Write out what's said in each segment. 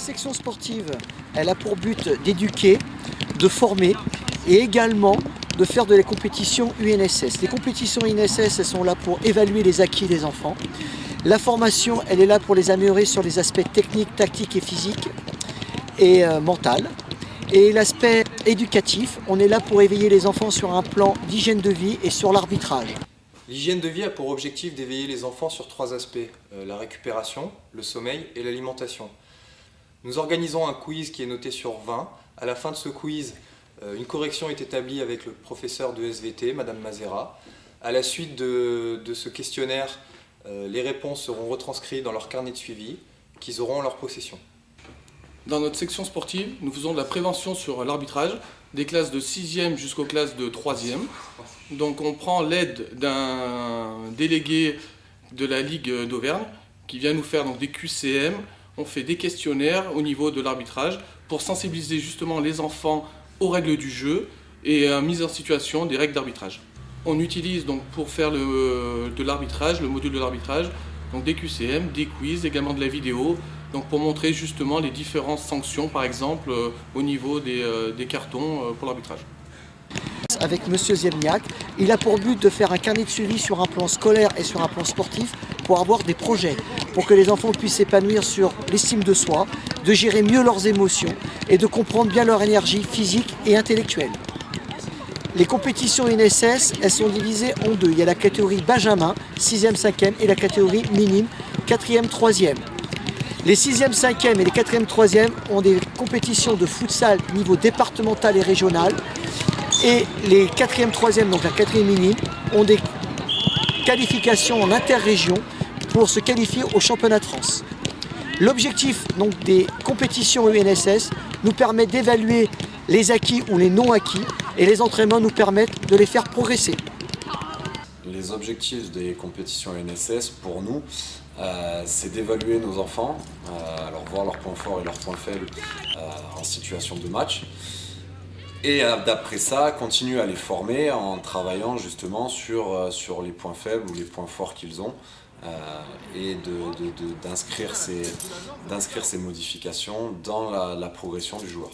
section sportive, elle a pour but d'éduquer, de former et également de faire de la compétition UNSS. Les compétitions UNSS, elles sont là pour évaluer les acquis des enfants. La formation, elle est là pour les améliorer sur les aspects techniques, tactiques et physiques et mental. Et l'aspect éducatif, on est là pour éveiller les enfants sur un plan d'hygiène de vie et sur l'arbitrage. L'hygiène de vie a pour objectif d'éveiller les enfants sur 3 aspects, la récupération, le sommeil et l'alimentation. Nous organisons un quiz qui est noté sur 20. À la fin de ce quiz, une correction est établie avec le professeur de SVT, Madame Mazera. À la suite de ce questionnaire, les réponses seront retranscrites dans leur carnet de suivi, qu'ils auront en leur possession. Dans notre section sportive, nous faisons de la prévention sur l'arbitrage, des classes de 6e jusqu'aux classes de 3e. Donc on prend l'aide d'un délégué de la Ligue d'Auvergne qui vient nous faire donc des QCM. On fait des questionnaires au niveau de l'arbitrage pour sensibiliser justement les enfants aux règles du jeu et à la mise en situation des règles d'arbitrage. On utilise donc pour faire de l'arbitrage, le module de l'arbitrage, donc des QCM, des quiz, également de la vidéo, donc pour montrer justement les différentes sanctions, par exemple au niveau des cartons pour l'arbitrage. Avec M. Ziemniak, il a pour but de faire un carnet de suivi sur un plan scolaire et sur un plan sportif pour avoir des projets, pour que les enfants puissent s'épanouir sur l'estime de soi, de gérer mieux leurs émotions et de comprendre bien leur énergie physique et intellectuelle. Les compétitions UNSS, elles sont divisées en deux. Il y a la catégorie Benjamin, 6e, 5e, et la catégorie minime, 4e, 3e. Les 6e, 5e et les 4e, 3e ont des compétitions de futsal niveau départemental et régional. Et les 4e, 3e, donc la 4e minime, ont des qualifications en interrégion pour se qualifier au championnat de France. L'objectif donc des compétitions UNSS nous permet d'évaluer les acquis ou les non-acquis et les entraînements nous permettent de les faire progresser. Les objectifs des compétitions UNSS pour nous, c'est d'évaluer nos enfants, alors voir leurs points forts et leurs points faibles en situation de match. Et d'après ça, continuer à les former en travaillant justement sur les points faibles ou les points forts qu'ils ont et d'inscrire ces modifications dans la progression du joueur.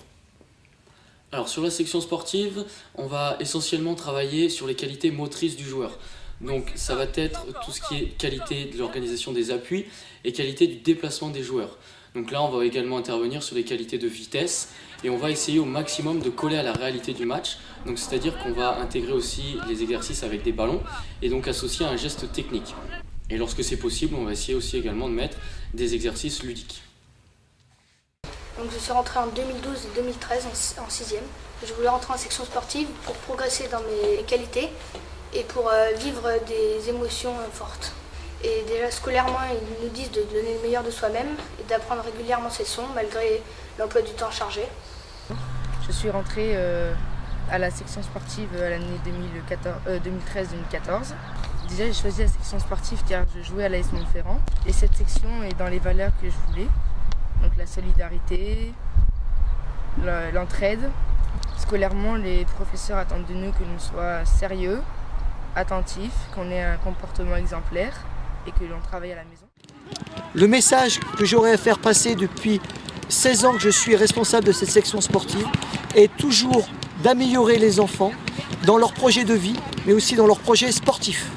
Alors sur la section sportive, on va essentiellement travailler sur les qualités motrices du joueur. Donc ça va être tout ce qui est qualité de l'organisation des appuis et qualité du déplacement des joueurs. Donc là on va également intervenir sur les qualités de vitesse et on va essayer au maximum de coller à la réalité du match. Donc c'est-à-dire qu'on va intégrer aussi les exercices avec des ballons et donc associer un geste technique. Et lorsque c'est possible, on va essayer aussi également de mettre des exercices ludiques. Donc je suis rentré en 2012 et 2013 en 6e. Je voulais rentrer en section sportive pour progresser dans mes qualités et pour vivre des émotions fortes. Et déjà scolairement, ils nous disent de donner le meilleur de soi-même et d'apprendre régulièrement ses leçons malgré l'emploi du temps chargé. Je suis rentrée à la section sportive à l'année 2013-2014. Déjà j'ai choisi la section sportive car je jouais à l'AS Montferrand et cette section est dans les valeurs que je voulais. Donc la solidarité, l'entraide. Scolairement, les professeurs attendent de nous que nous soyons sérieux, attentifs, qu'on ait un comportement exemplaire et que l'on travaille à la maison. Le message que j'aurais à faire passer depuis 16 ans que je suis responsable de cette section sportive est toujours d'améliorer les enfants dans leurs projets de vie, mais aussi dans leurs projets sportifs.